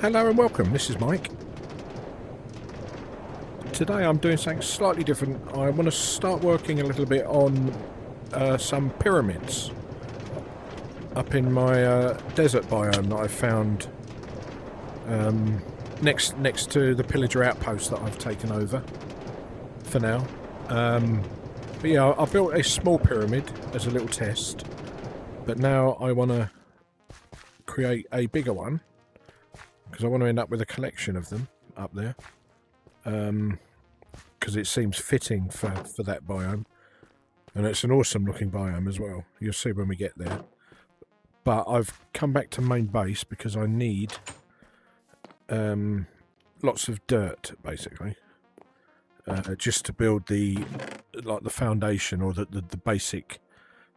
Hello and welcome, this is Mike. Today I'm doing something slightly different. I want to start working a little bit on some pyramids up in my desert biome that I found next to the Pillager Outpost that I've taken over for now. But yeah, I built a small pyramid as a little test, but now I want to create a bigger one because I want to end up with a collection of them up there, because it seems fitting for that biome, and it's an awesome looking biome as well. You'll see when we get there. But I've come back to main base because I need lots of dirt, basically, just to build the foundation or the basic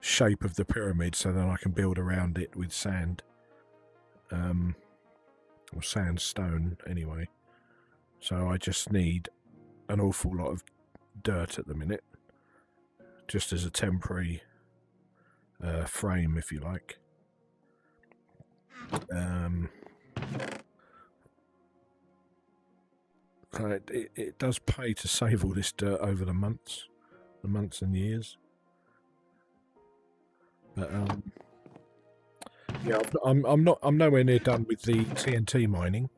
shape of the pyramid, so then I can build around it with sand, or sandstone anyway. So I just need an awful lot of dirt at the minute, just as a temporary frame, if you like. It does pay to save all this dirt over the months and years. But yeah, I'm nowhere near done with the TNT mining,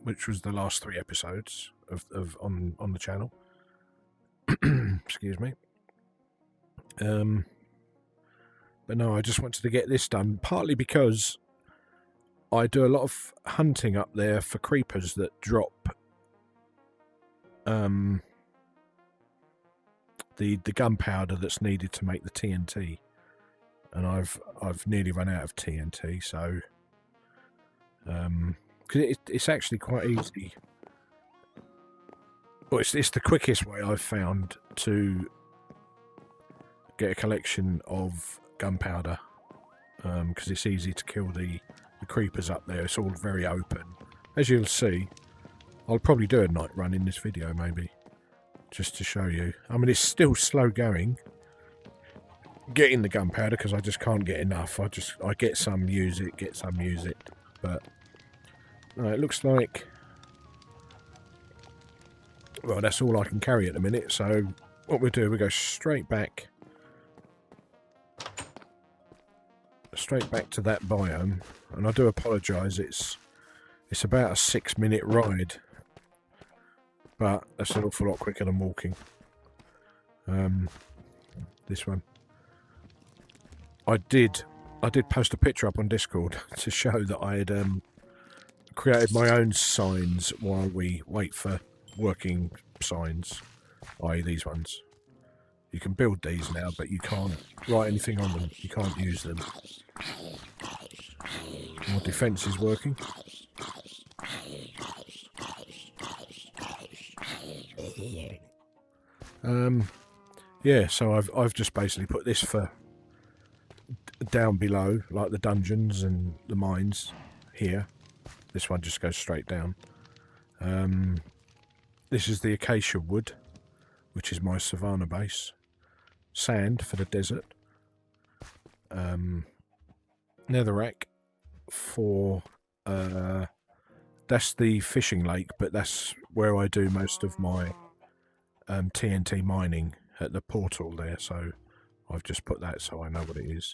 which was the last 3 episodes of on the channel. Excuse me. But no, I just wanted to get this done, partly because I do a lot of hunting up there for creepers that drop the gunpowder that's needed to make the TNT, and I've nearly run out of TNT, so because it's actually quite easy. Well, it's the quickest way I've found to get a collection of gunpowder, because it's easy to kill the creepers up there. It's all very open, as you'll see. I'll probably do a night run in this video, maybe, just to show you. I mean, it's still slow going getting the gunpowder because I just can't get enough. I get some, use it, get some, use it. But no, it looks like, well, that's all I can carry at the minute. So what we'll do, we go straight back to that biome. And I do apologise, it's about a 6-minute ride, but that's an awful lot quicker than walking. This one, I did post a picture up on Discord to show that I had created my own signs while we wait for working signs, i.e. these ones. You can build these now, but you can't write anything on them. You can't use them. More defence is working. Yeah, so I've just basically put this for down below, like the dungeons and the mines here. This one just goes straight down. This is the acacia wood, which is my savanna base. Sand for the desert. Netherrack for that's the fishing lake, but that's where I do most of my TNT mining at the portal there, so I've just put that so I know what it is.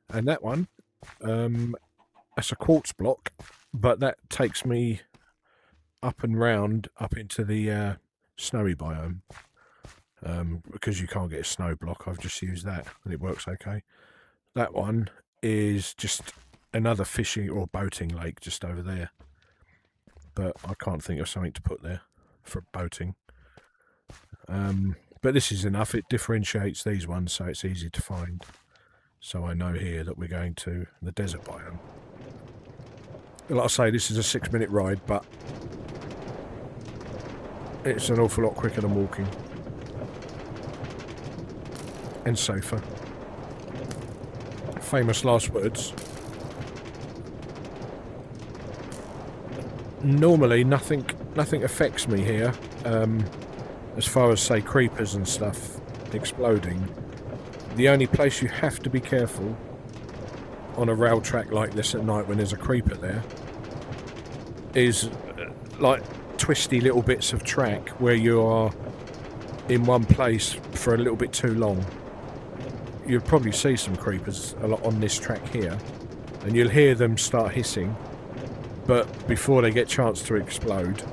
And that one, that's a quartz block, but that takes me up and round up into the snowy biome. Because you can't get a snow block, I've just used that and it works okay. That one is just another fishing or boating lake just over there, but I can't think of something to put there for boating. But this is enough. It differentiates these ones, so it's easy to find. So I know here that we're going to the desert biome. Like I say, this is a 6-minute ride, but it's an awful lot quicker than walking. And safer. Famous last words. Normally nothing affects me here, as far as, say, creepers and stuff exploding. The only place you have to be careful on a rail track like this at night when there's a creeper there is like twisty little bits of track where you are in one place for a little bit too long. You'll probably see some creepers a lot on this track here, and you'll hear them start hissing, but before they get a chance to explode,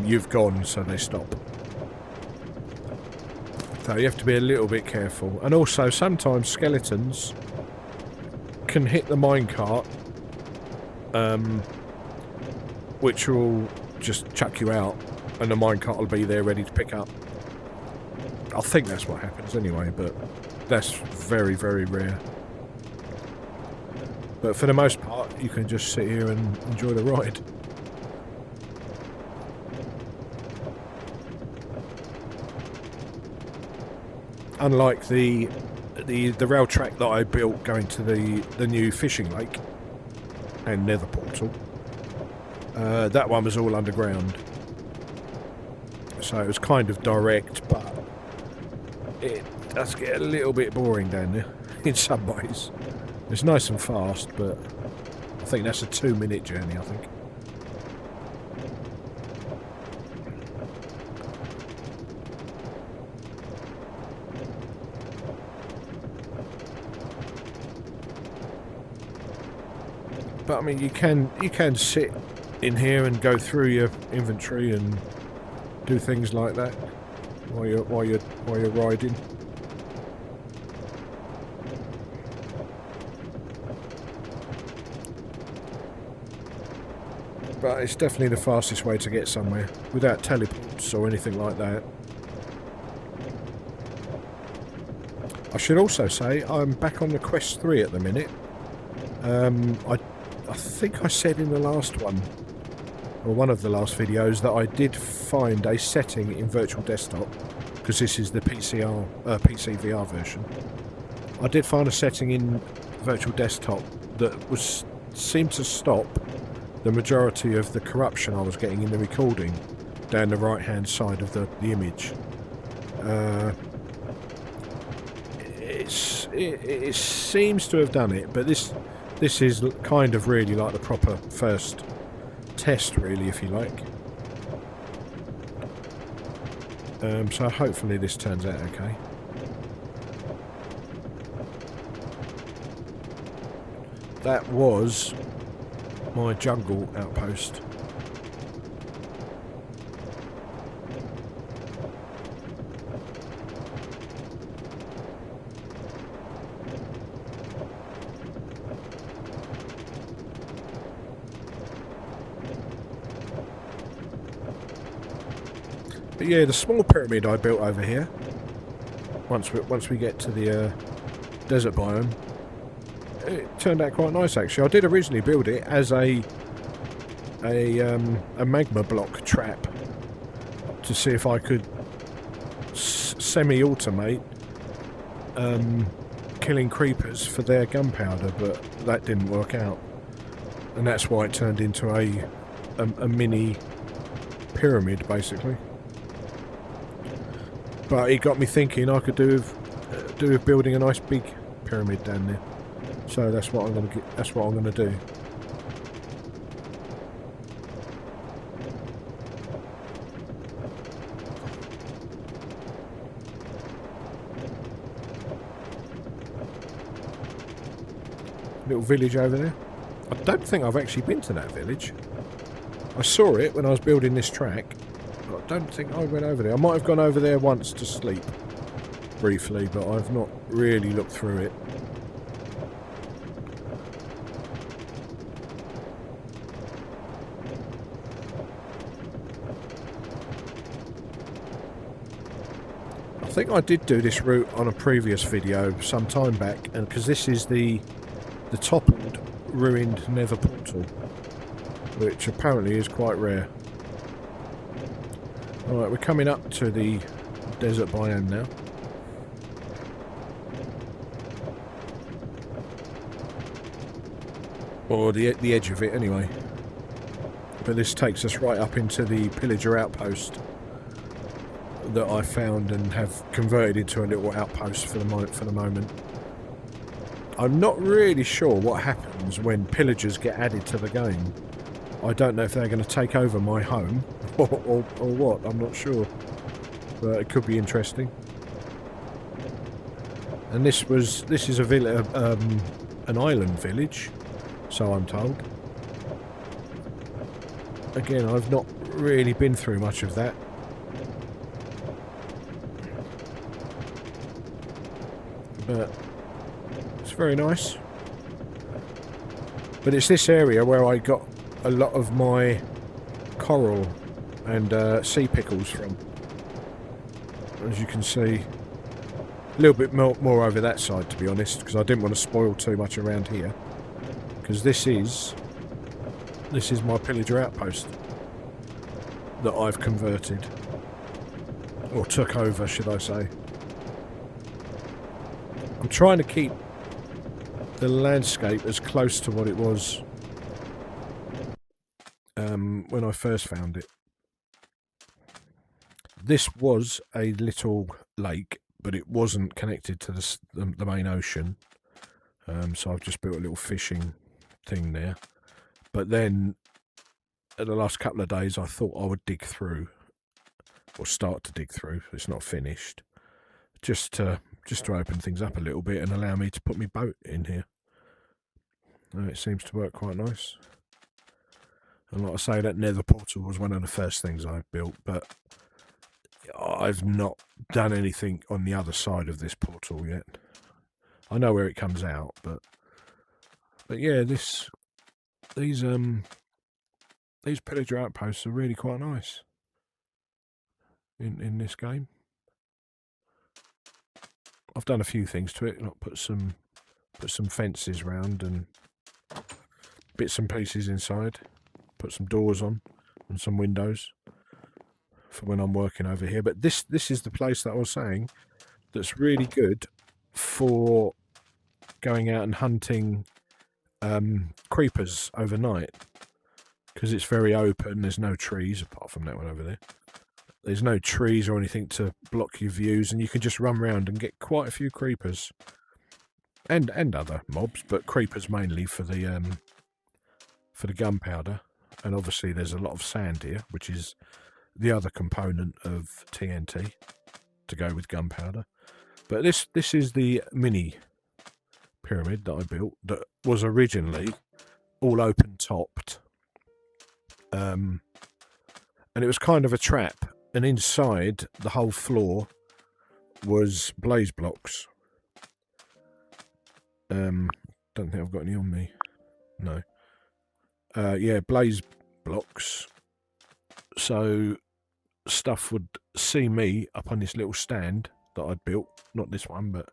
you've gone, so they stop. So you have to be a little bit careful. And also, sometimes skeletons can hit the minecart, which will just chuck you out, and the minecart will be there ready to pick up. I think that's what happens anyway, but that's very, very rare. But for the most part, you can just sit here and enjoy the ride. Unlike the rail track that I built going to the new fishing lake and nether portal, that one was all underground. So it was kind of direct, but it does get a little bit boring down there in some ways. It's nice and fast, but I think that's a 2-minute journey, I think. But I mean, you can sit in here and go through your inventory and do things like that while you're riding. But it's definitely the fastest way to get somewhere without teleports or anything like that. I should also say I'm back on the Quest 3 at the minute. I think I said in the last one, or one of the last videos, that I did find a setting in Virtual Desktop, because this is the PCVR version. I did find a setting in Virtual Desktop that seemed to stop the majority of the corruption I was getting in the recording down the right hand side of the image. It seems to have done it, but this is kind of really like the proper first test, really, if you like. So hopefully this turns out okay. That was my jungle outpost. But yeah, the small pyramid I built over here, once we get to the desert biome, it turned out quite nice actually. I did originally build it as a magma block trap to see if I could semi-automate killing creepers for their gunpowder, but that didn't work out, and that's why it turned into a mini pyramid basically. But it got me thinking I could do with building a nice big pyramid down there. So that's what I'm gonna do. Little village over there. I don't think I've actually been to that village. I saw it when I was building this track, but I don't think I went over there. I might have gone over there once to sleep briefly, but I've not really looked through it. I think I did do this route on a previous video some time back, and because this is the toppled, ruined nether portal, which apparently is quite rare. Alright, we're coming up to the desert biome now. Or the edge of it anyway. But this takes us right up into the Pillager Outpost that I found and have converted into a little outpost for the moment. I'm not really sure what happens when pillagers get added to the game. I don't know if they're going to take over my home or what. I'm not sure, but it could be interesting. And this is a village, an island village, so I'm told. Again, I've not really been through much of that. But it's very nice. But it's this area where I got a lot of my coral and sea pickles from. As you can see, a little bit more over that side, to be honest, because I didn't want to spoil too much around here. Because this is my pillager outpost that I've converted, or took over, should I say. I'm trying to keep the landscape as close to what it was when I first found it. This was a little lake, but it wasn't connected to the main ocean. So I've just built a little fishing thing there. But then, in the last couple of days, I thought I would dig through, or start to dig through. It's not finished, just to open things up a little bit and allow me to put my boat in here. And it seems to work quite nice. And like I say, that nether portal was one of the first things I built, but I've not done anything on the other side of this portal yet. I know where it comes out, but yeah, these pillager outposts are really quite nice in this game. I've done a few things to it, like put some fences round and bits and pieces inside, put some doors on and some windows for when I'm working over here. But this is the place that I was saying that's really good for going out and hunting creepers overnight, because it's very open. There's no trees apart from that one over there. There's no trees or anything to block your views, and you can just run around and get quite a few creepers and other mobs, but creepers mainly for the gunpowder. And obviously there's a lot of sand here, which is the other component of TNT to go with gunpowder. But this is the mini pyramid that I built, that was originally all open topped, and it was kind of a trap, and inside the whole floor was blaze blocks. Don't think I've got any on me. No. Yeah, blaze blocks. So stuff would see me up on this little stand that I'd built, not this one, but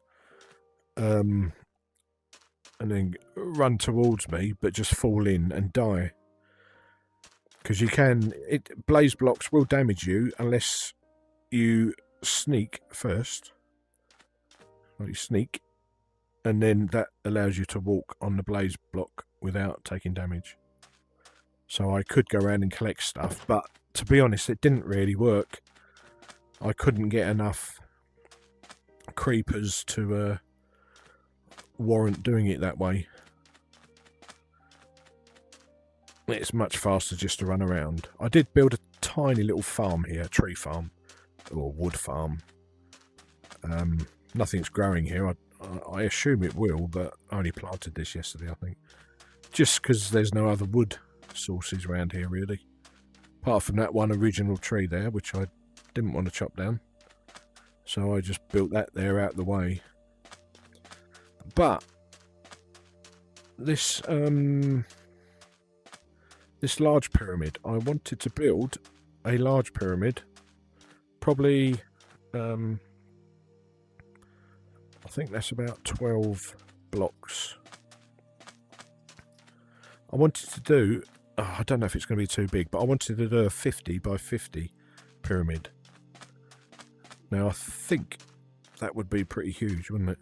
and then run towards me, but just fall in and die. Because blaze blocks will damage you unless you sneak first. Well, you sneak, and then that allows you to walk on the blaze block without taking damage. So I could go around and collect stuff, but to be honest, it didn't really work. I couldn't get enough creepers to warrant doing it that way. It's much faster just to run around. I did build a tiny little farm here, tree farm, or wood farm. Nothing's growing here. I assume it will, but I only planted this yesterday, I think. Just because there's no other wood sources around here, really. Apart from that one original tree there, which I didn't want to chop down. So I just built that there out the way. But this large pyramid, I wanted to build a large pyramid, probably I think that's about 12 blocks. I wanted to do, I don't know if it's going to be too big, but I wanted to do a 50 by 50 pyramid. Now I think that would be pretty huge, wouldn't it?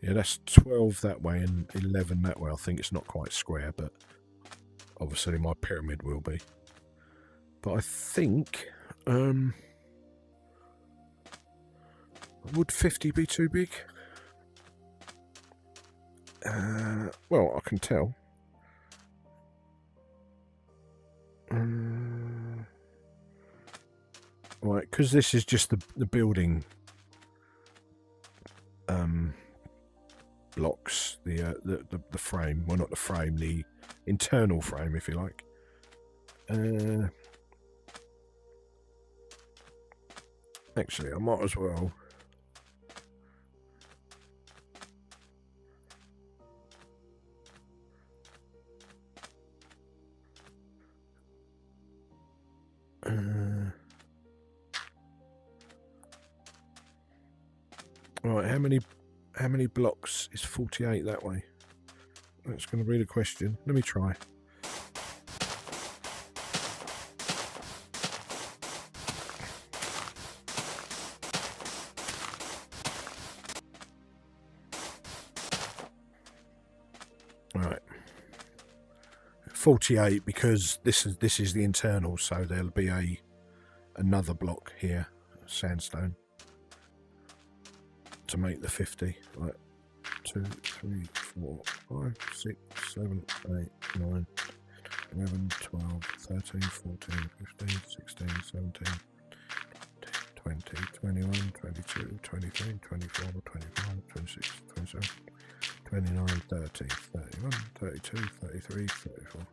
Yeah, that's 12 that way and 11 that way. I think it's not quite square, but obviously my pyramid will be. But I think Would 50 be too big? Well, I can tell. Right, because this is just the building blocks, the frame. Well, not the frame, the internal frame, if you like. Actually, I might as well. Right, how many blocks is 48 that way? That's going to be the question. Let me try. Right, 48 because this is the internal, so there'll be another block here, sandstone, to make the 50. Right, 2, 3, 4, 5, 6, 7, 8, 9, 11, 12, 13, 14, 15, 16, 17, 20, 21, 22, 23, 24, 25, 26, 27, 29, 30, 31, 32, 33, 34,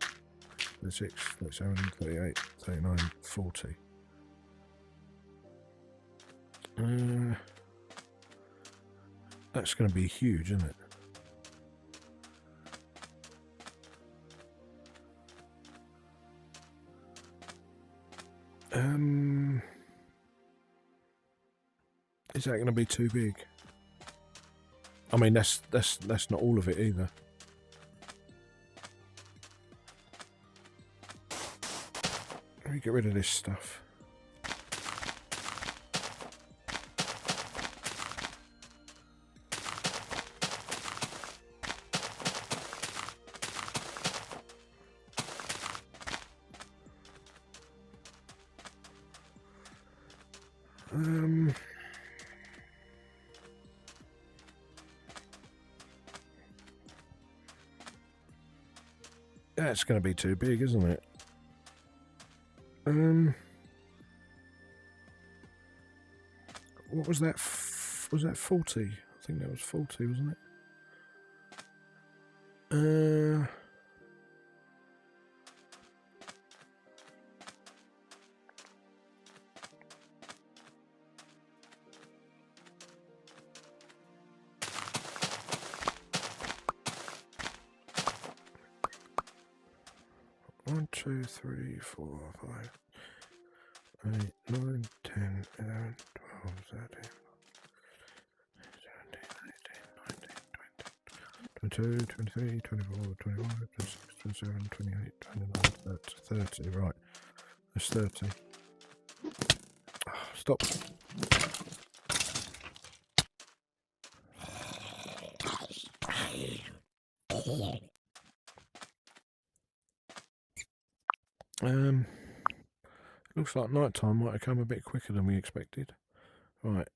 36, 37, 38, 39, 40. That's going to be huge, isn't it? Is that going to be too big? I mean, that's not all of it either. Let me get rid of this stuff. That's going to be too big, isn't it? What was that? Was that 40? I think that was 40, wasn't it? 1, 2, 3, 4, 5, 8, 9, 10, 11, 12, 13, 17, 18, 19, 20, 22, 23, 24, 25, 26, 27, 28, 29, 30. Right, that's 30. Oh, stop. Looks like night time might have come a bit quicker than we expected. Right.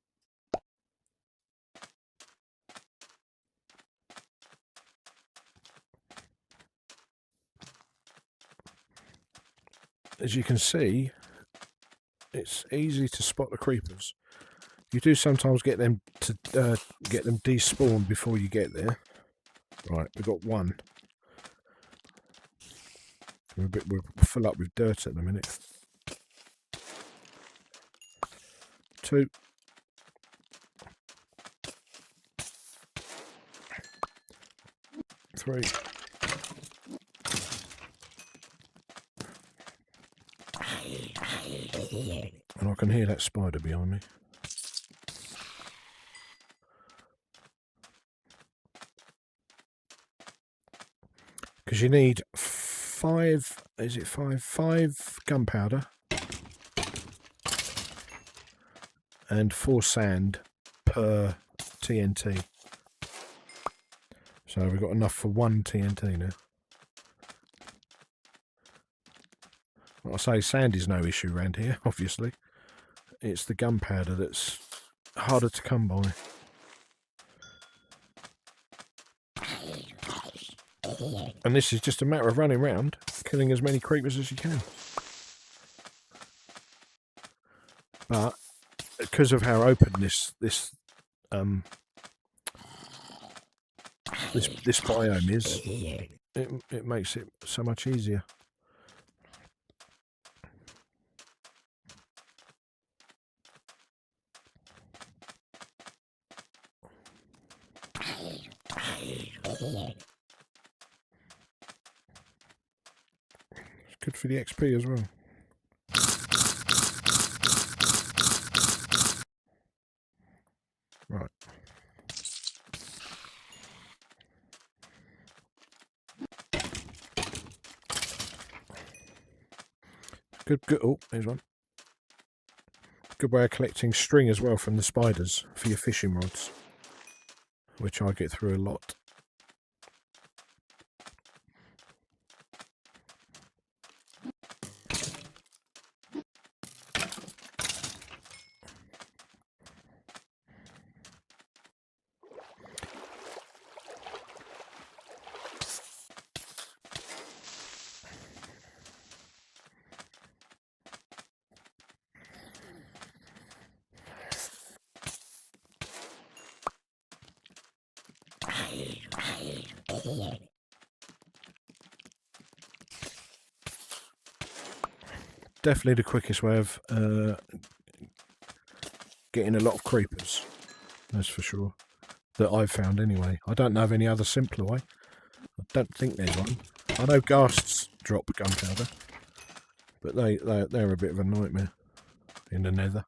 As you can see, it's easy to spot the creepers. You do sometimes get them to get them despawned before you get there. Right, we've got one. We're full up with dirt at the minute. 2. 3. And I can hear that spider behind me. Because you need 5, is it 5? 5 gunpowder and 4 sand per TNT. So we've got enough for 1 TNT now. Like I say, sand is no issue around here, obviously. It's the gunpowder that's harder to come by. And this is just a matter of running around, killing as many creepers as you can. But because of how open this biome is, it makes it so much easier. It's good for the XP as well. Right. Good. Oh, there's one. Good way of collecting string as well from the spiders for your fishing rods, which I get through a lot. Definitely the quickest way of getting a lot of creepers, that's for sure, that I've found anyway. I don't know of any other simpler way. I don't think there's one. I know ghasts drop gunpowder, but they're a bit of a nightmare in the nether.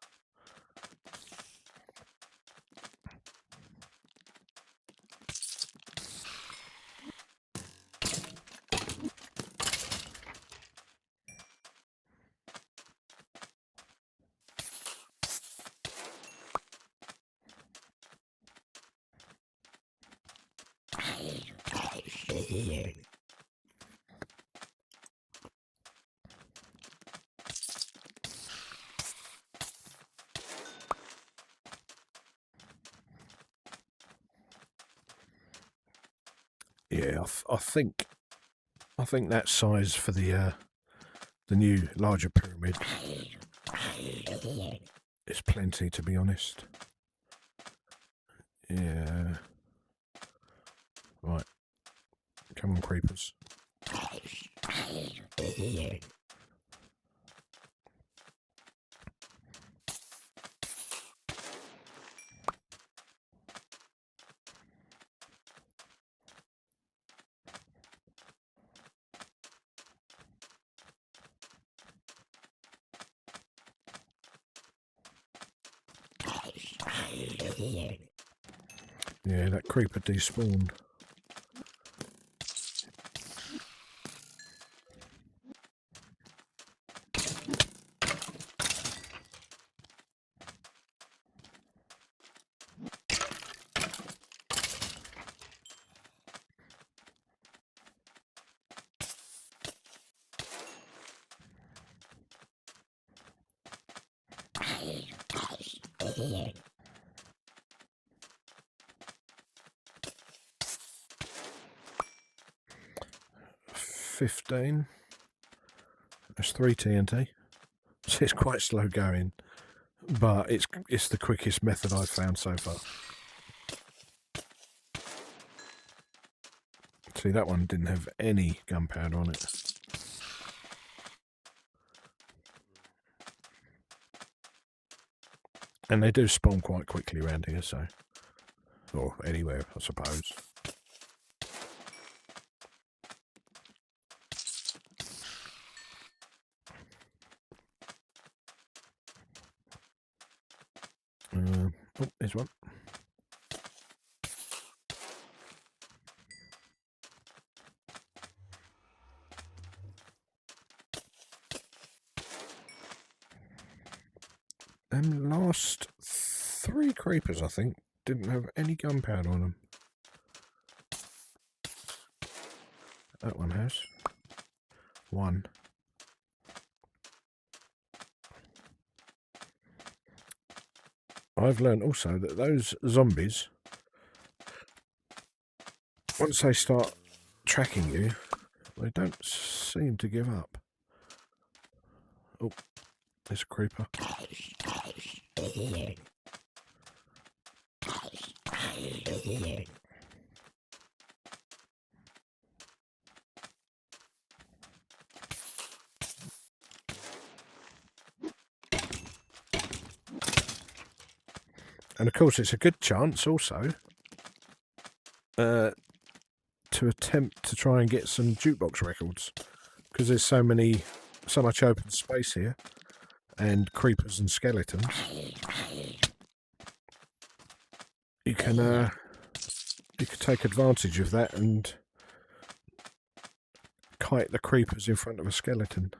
Yeah, I think that size for the new larger pyramid is plenty, to be honest. Yeah. Right. Come on, creepers. Yeah, that creeper despawned. $15. That's 3 TNT. So it's quite slow going, but it's the quickest method I've found so far. See, that one didn't have any gunpowder on it. And they do spawn quite quickly around here, so... Or anywhere, I suppose. Oh, there's one. And last 3 creepers, I think, didn't have any gunpowder on them. That one has. 1. I've learned also that those zombies, once they start tracking you, they don't seem to give up. Oh, there's a creeper. And of course, it's a good chance also to attempt to try and get some jukebox records, because there's so much open space here, and creepers and skeletons. You can take advantage of that and kite the creepers in front of a skeleton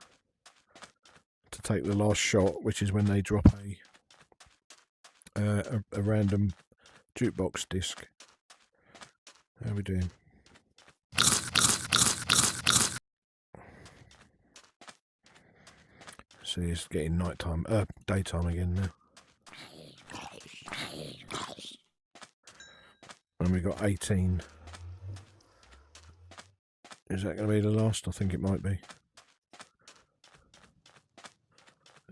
to take the last shot, which is when they drop a random jukebox disc. How are we doing? See, it's getting daytime again now. And we got 18. Is that going to be the last? I think it might be.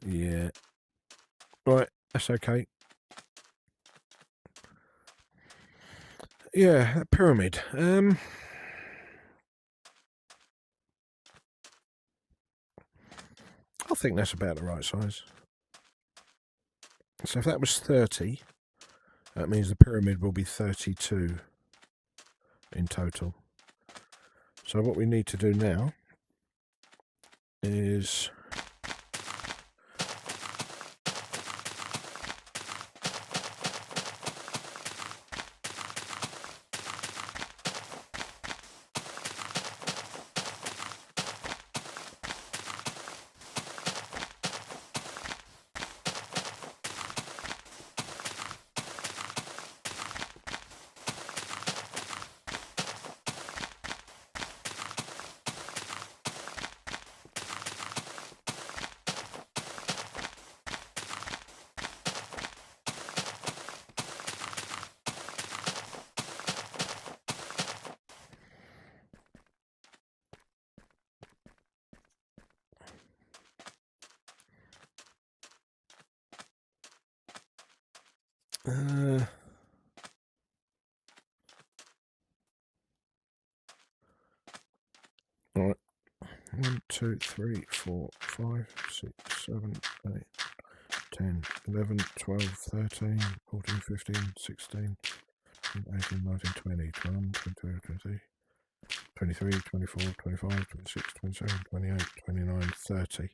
Yeah. Right, that's okay. Yeah, that pyramid. I think that's about the right size. So if that was 30, that means the pyramid will be 32 in total. So what we need to do now is all right. 1, 2, 3, 4, 5, 6, 7, 8, 10, 11, 12, 13, 14, 15, 16, 18, 19, 20, 21, 22, 23, 23, 24, 25, 26, 27, 28, 29, 30.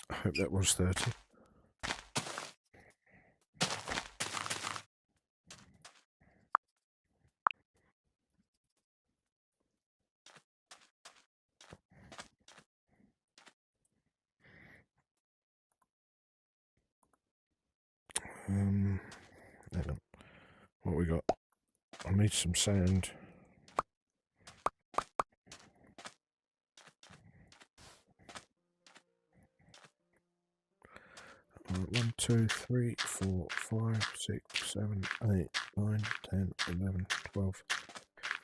I hope that was 30. Hang on. What we got? I need some sand. Right, 1, 2, 3, 4, 5, 6, 7, 8, 9, 10, 11, 12,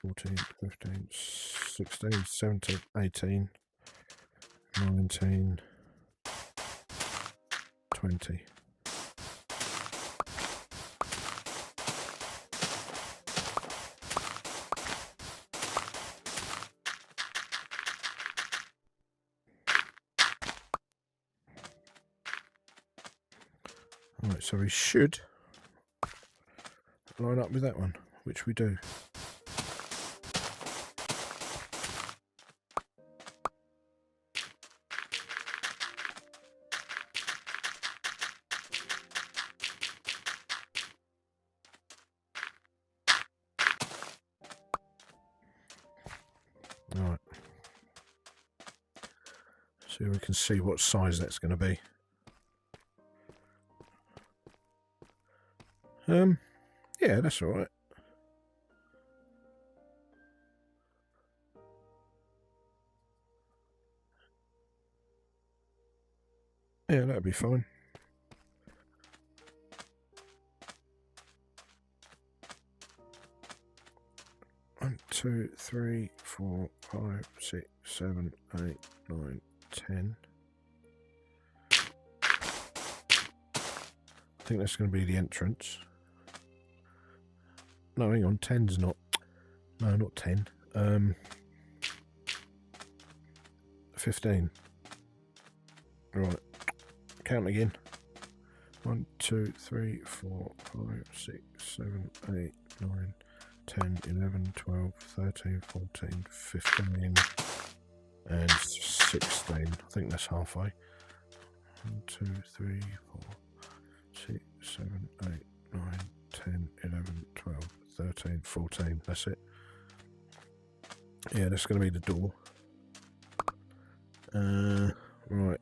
14, 15, 16, 17, 18, 19, 20. Alright, so we should line up with that one, which we do. Alright. So we can see what size that's going to be. Yeah, that's alright. Yeah, that'd be fine. One, 2, 3, 4, 5, 6, 7, 8, 9, 10. I think that's going to be the entrance. No, hang on, 10's not. No, not 10. 15. Right. Count again. 1, 2, 3, 4, 5, 6, 7, 8, 9, 10, 11, 12, 13, 14, 15, and 16. I think that's halfway. 1, 2, 3, 4, 6, 7, 8, 9, 10, 11, 12, 13, 14. That's it. Yeah, that's going to be the door. Right.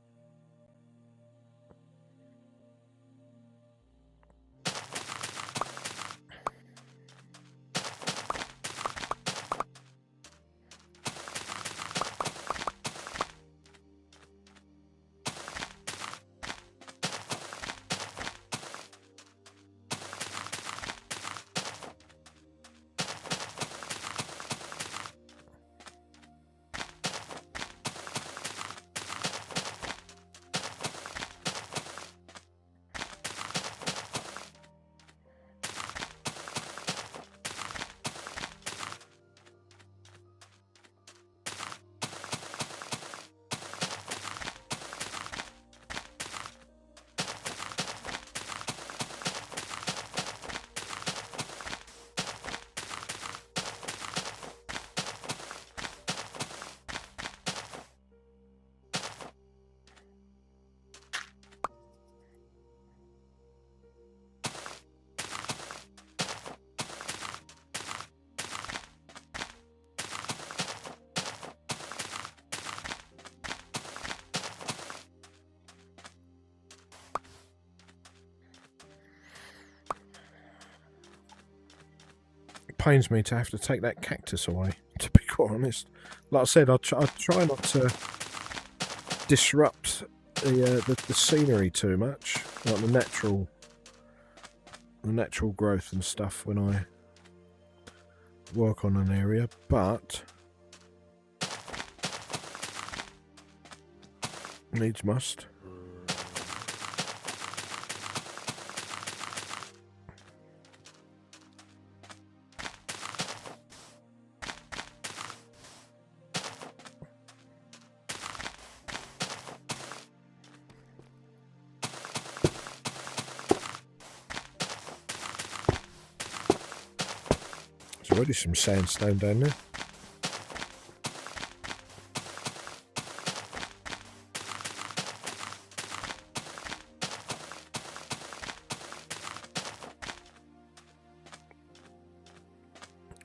Pains me to have to take that cactus away, to be quite honest. Like I said, I try not to disrupt the scenery too much, like the natural growth and stuff when I work on an area, but needs must. There's already some sandstone down there.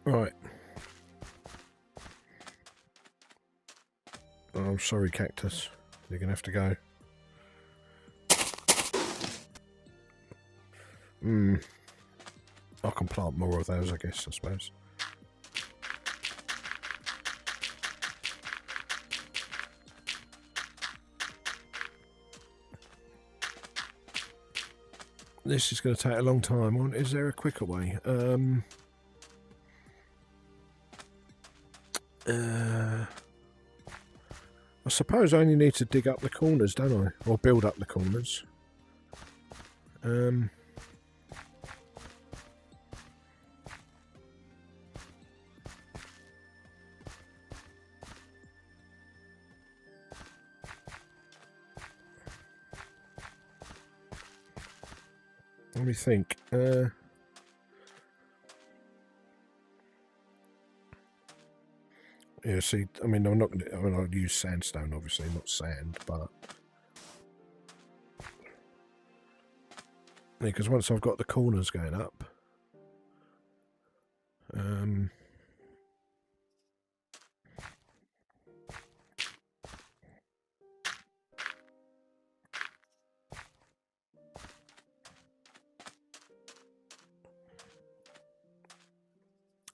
Right. Oh, I'm sorry, cactus. You're going to have to go. I can plant more of those, I guess, I suppose. This is going to take a long time. Is there a quicker way? I suppose I only need to dig up the corners, don't I? Or build up the corners. Let me think. Yeah, see, I mean, I'm not going to. I mean, I'll use sandstone, obviously, not sand, but yeah, because once I've got the corners going up,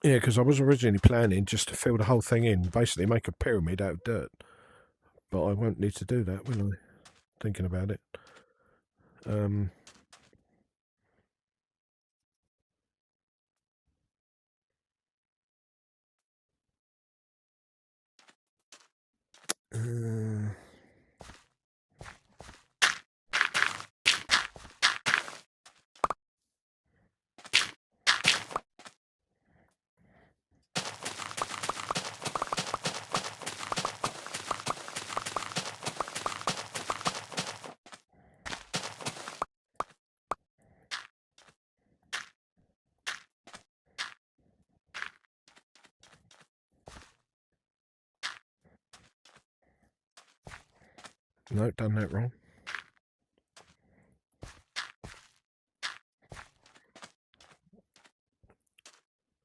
yeah, because I was originally planning just to fill the whole thing in, basically make a pyramid out of dirt. But I won't need to do that, will I? Thinking about it. No, done that wrong.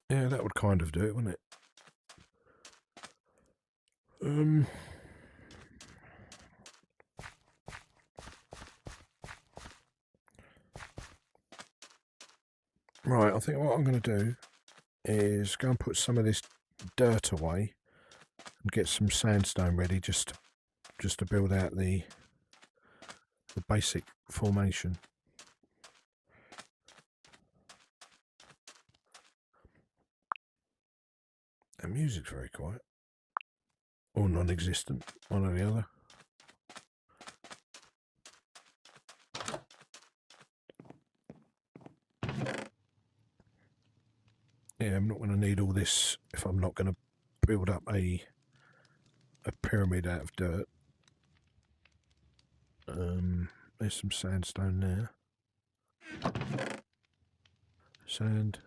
Yeah, that would kind of do it, wouldn't it? Right, I think what I'm going to do is go and put some of this dirt away and get some sandstone ready just to build out the basic formation. The music's very quiet. Or non-existent, one or the other. Yeah, I'm not going to need all this if I'm not going to build up a pyramid out of dirt. There's some sandstone there. Sand.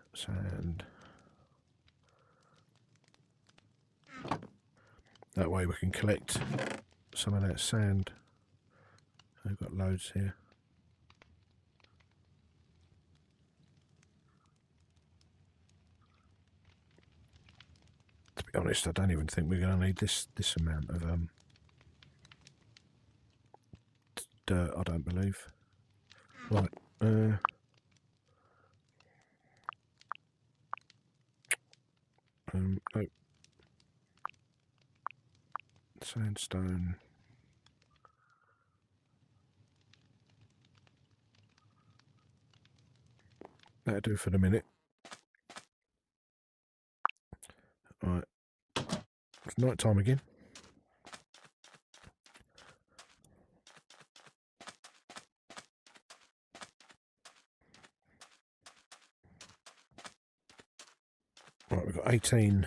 That way we can collect some of that sand. I've got loads here. To be honest, I don't even think we're going to need this amount of dirt, I don't believe. Right, no. Sandstone. That'll do for the minute. Right, it's night time again. Right, we've got 18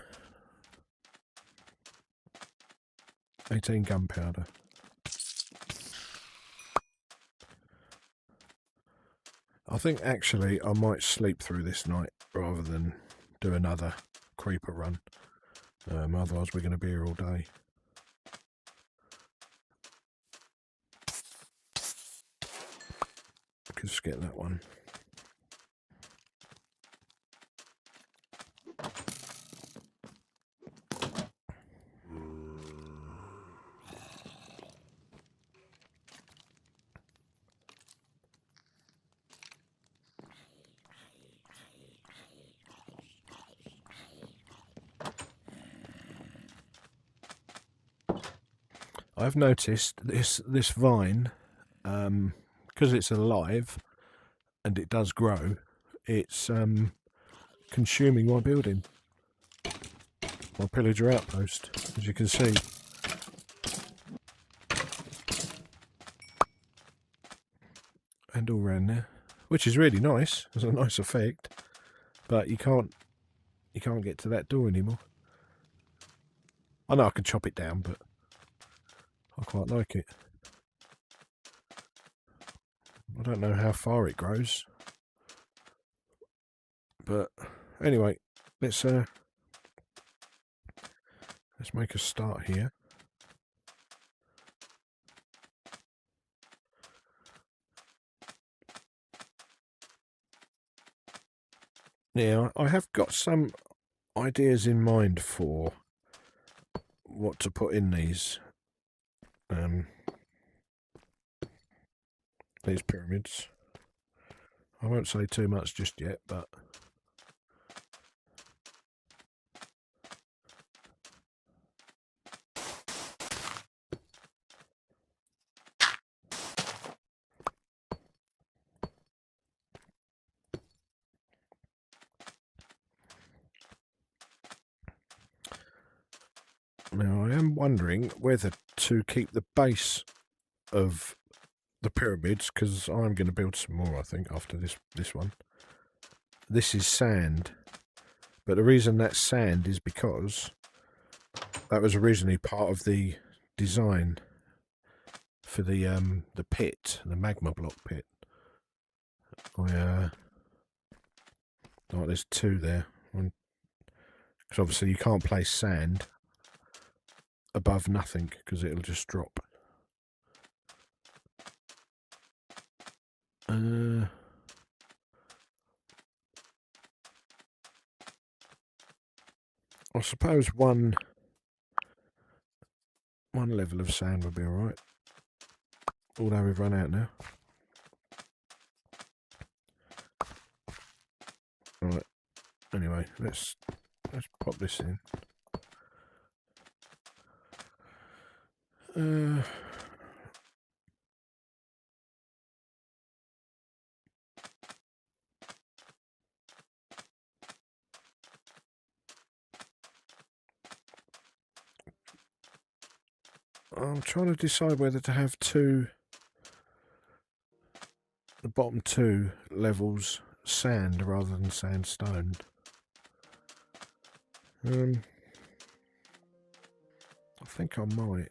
gunpowder. I think actually I might sleep through this night rather than do another creeper run. Otherwise we're going to be here all day. Just get that one. I've noticed this vine, because it's alive and it does grow, it's consuming my building, my pillager outpost, as you can see. And all around there, which is really nice. It's a nice effect, but you can't get to that door anymore. I know I can chop it down, but I quite like it. I don't know how far it grows, but anyway, let's make a start here. Now, I have got some ideas in mind for what to put in these pyramids. I won't say too much just yet, but Now, I am wondering whether to keep the base of the pyramids, because I'm going to build some more, I think, after this one. This is sand, but the reason that's sand is because that was originally part of the design for the pit, the magma block pit. There's two there. Because obviously you can't place sand above nothing because it'll just drop. I suppose one level of sand would be alright. Although we've run out now. Right. Anyway, let's pop this in. I'm trying to decide whether to have the bottom two levels sand rather than sandstone. I think I might.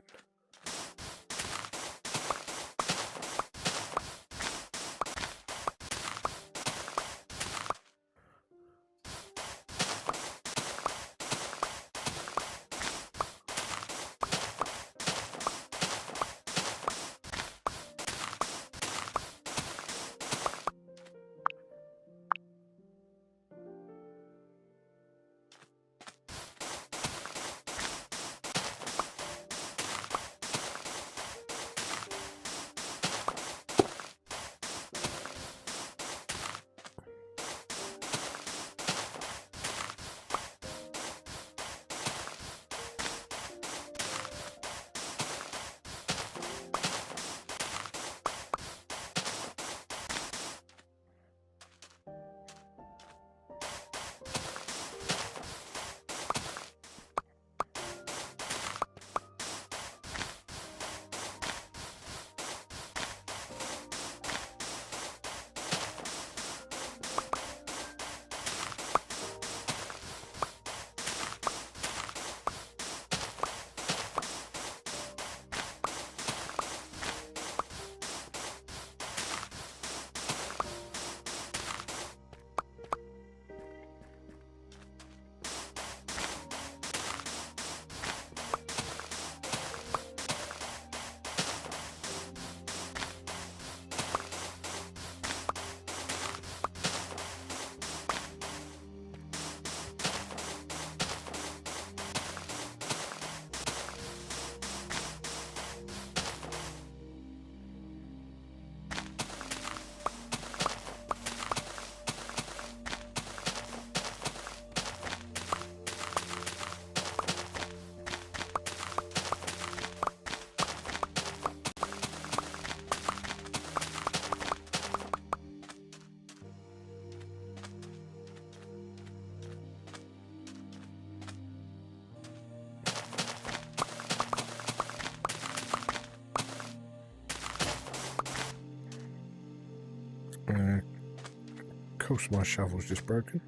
Of course my shovel's just broken.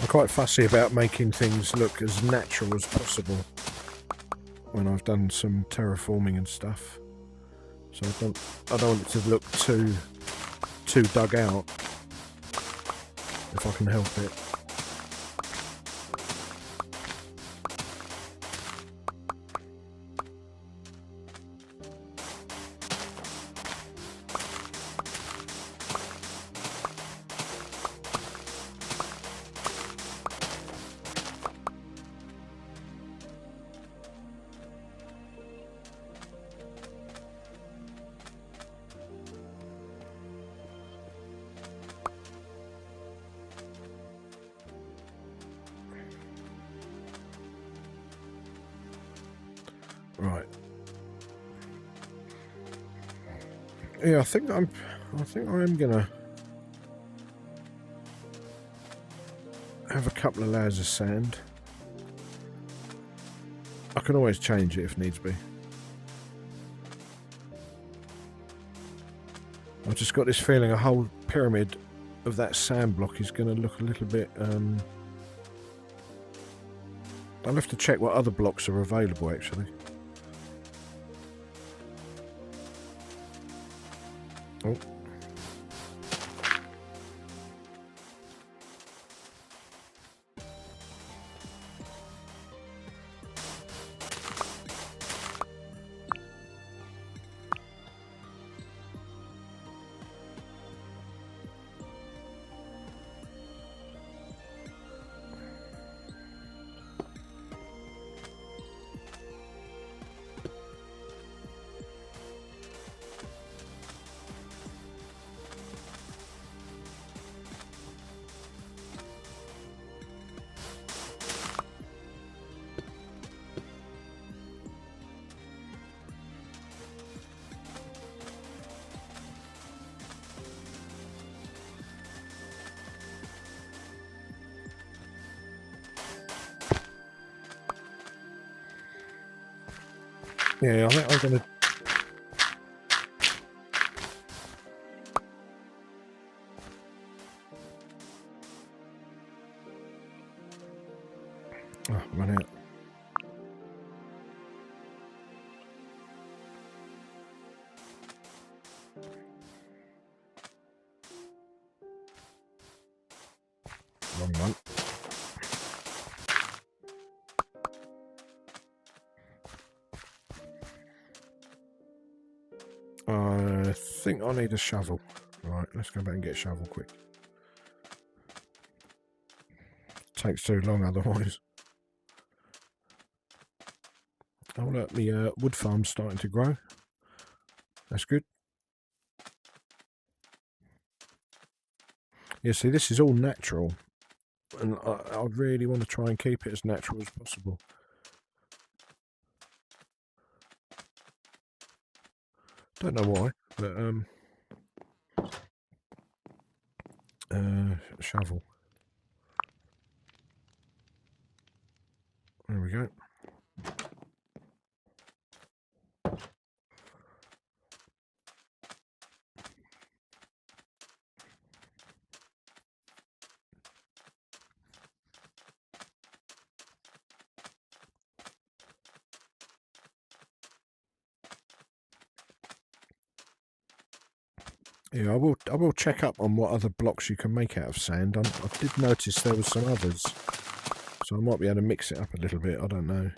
I'm quite fussy about making things look as natural as possible when I've done some terraforming and stuff. So I don't want it to look too dug out, if I can help it. Right. Yeah, I think I am gonna have a couple of layers of sand. I can always change it if needs be. I've just got this feeling a whole pyramid of that sand block is going to look a little bit... I'll have to check what other blocks are available, actually. Oh. Yeah, I think I'm going to... Oh, run out. Wrong one. I think I need a shovel. Right, let's go back and get a shovel quick. Takes too long otherwise. Oh look, the wood farm's starting to grow. That's good. Yeah, see, this is all natural. And I really want to try and keep it as natural as possible. Don't know why, but shovel. There we go. Yeah, I will check up on what other blocks you can make out of sand. I did notice there was some others, so I might be able to mix it up a little bit. I don't know.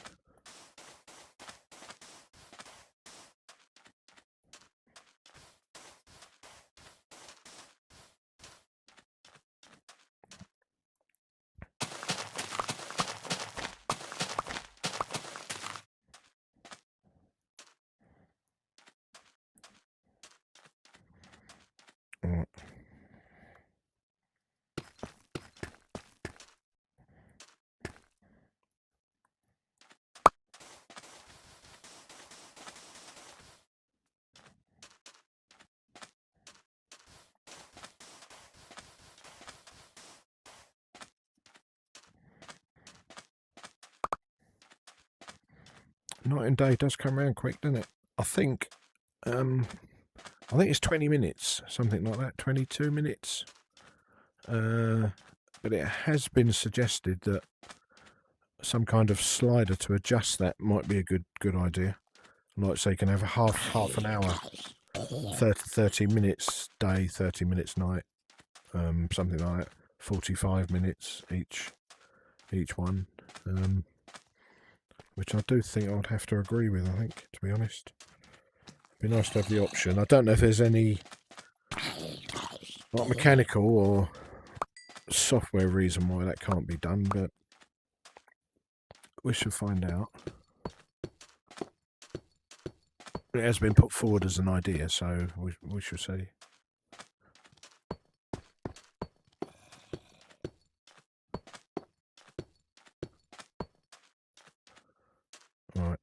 Right. Night and day does come around quick, doesn't it? I think it's 20 minutes, something like that, 22 minutes. But it has been suggested that some kind of slider to adjust that might be a good idea. Like, so you can have a half an hour, 30 minutes day, 30 minutes night, something like that. 45 minutes each one. Which I do think I would have to agree with, I think, to be honest. It'd be nice to have the option. I don't know if there's any like mechanical or software reason why that can't be done, but we should find out. It has been put forward as an idea, so we shall see. Right.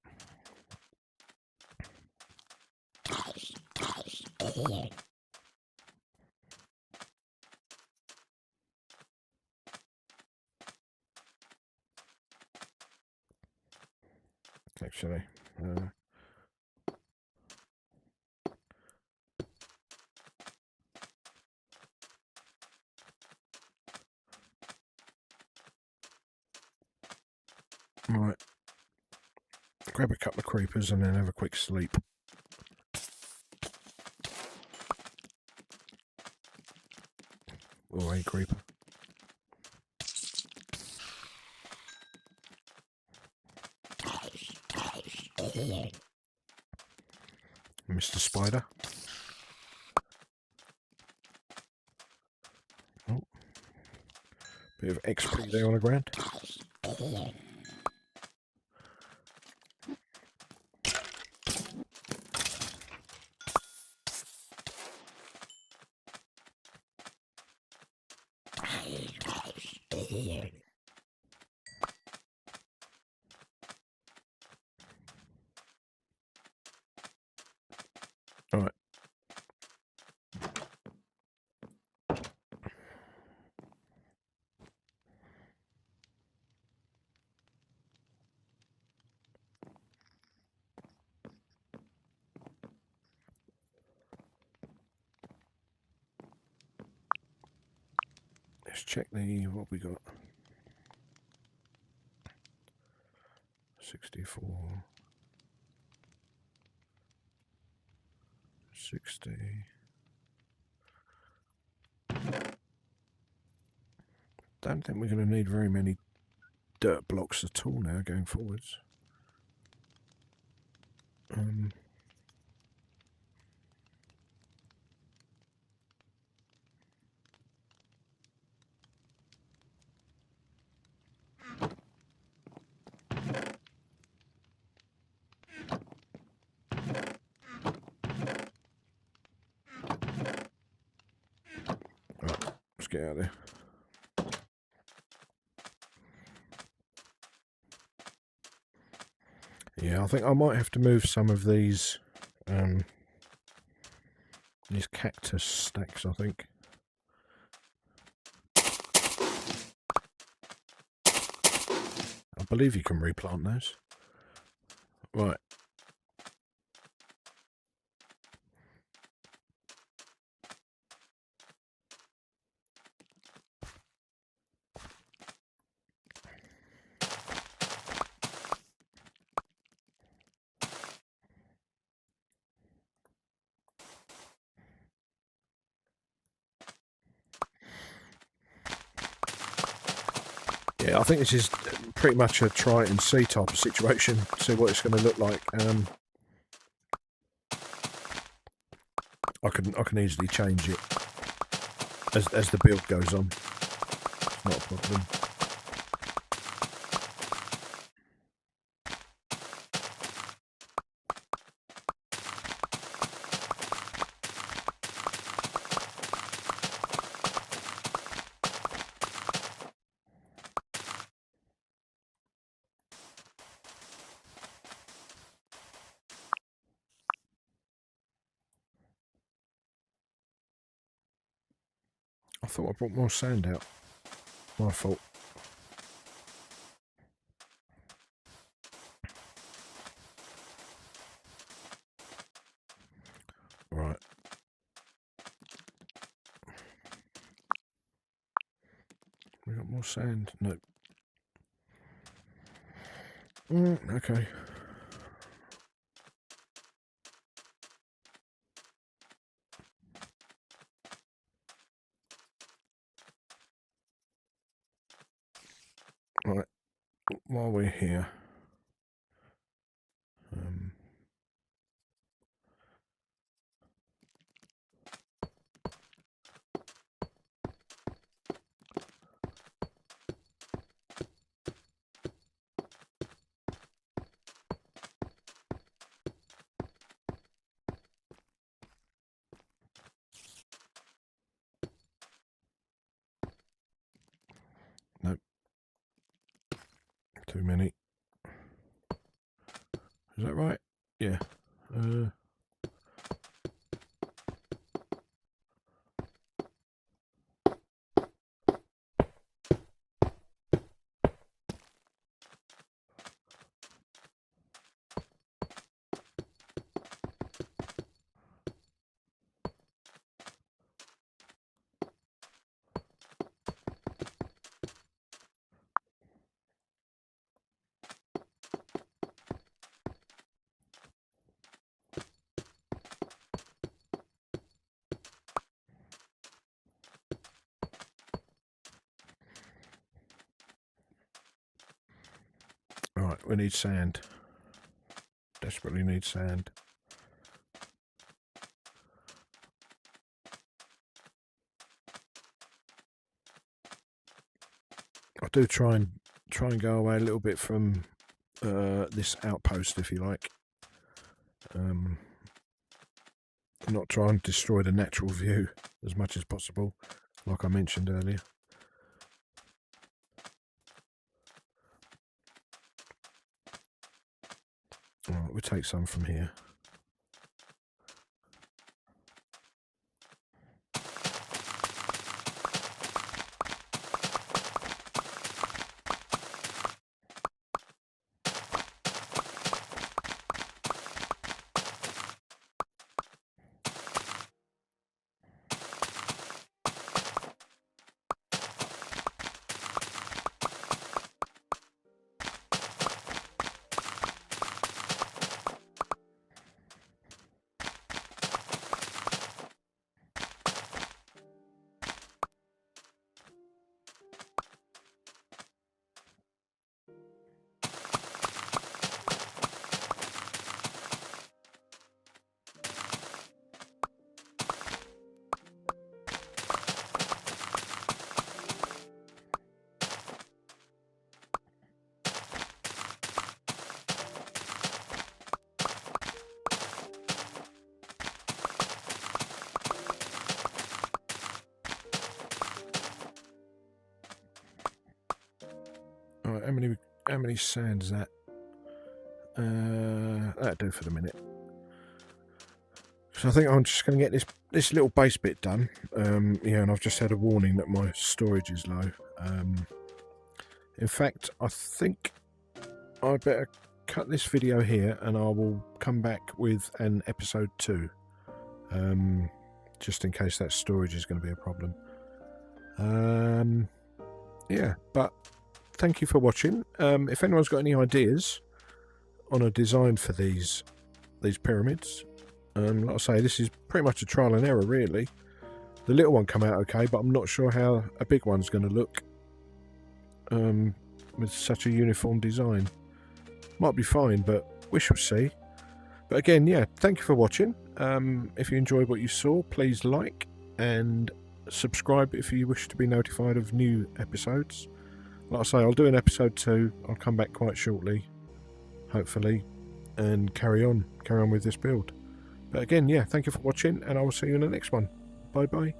Actually, right. Grab a couple of creepers and then have a quick sleep. Or a creeper. Mr. Spider. Oh. Bit of XP there on the ground. Alright. Let's check what we got. 64. 60. Don't think we're going to need very many dirt blocks at all now going forwards. Right, let's get out of there. Yeah, I think I might have to move some of these cactus stacks, I think. I believe you can replant those. Right. Yeah, I think this is pretty much a try it and see type of situation. See what it's going to look like. I can easily change it as the build goes on. It's not a problem. I thought I brought more sand out. My fault. Right. We got more sand? No. Okay. Right. While we're here, nope. Too many. Is that right? Yeah. Right, we need sand. Desperately need sand. I do try and go away a little bit from this outpost, if you like. Not try and destroy the natural view as much as possible, like I mentioned earlier. Alright, we'll take some from here. Alright, how many sand is that? That'll do for the minute. So I think I'm just going to get this little base bit done. Yeah, and I've just had a warning that my storage is low. In fact, I think I better cut this video here, and I will come back with an episode 2. Just in case that storage is going to be a problem. Yeah, but thank you for watching. If anyone's got any ideas on a design for these pyramids, like I say, this is pretty much a trial and error, really. The little one come out okay, but I'm not sure how a big one's going to look with such a uniform design. Might be fine, but we shall see. But again, yeah, thank you for watching. If you enjoyed what you saw, please like and subscribe if you wish to be notified of new episodes. Like I say, I'll do an episode 2. I'll come back quite shortly, hopefully, and carry on with this build. But again, yeah, thank you for watching, and I will see you in the next one. Bye bye.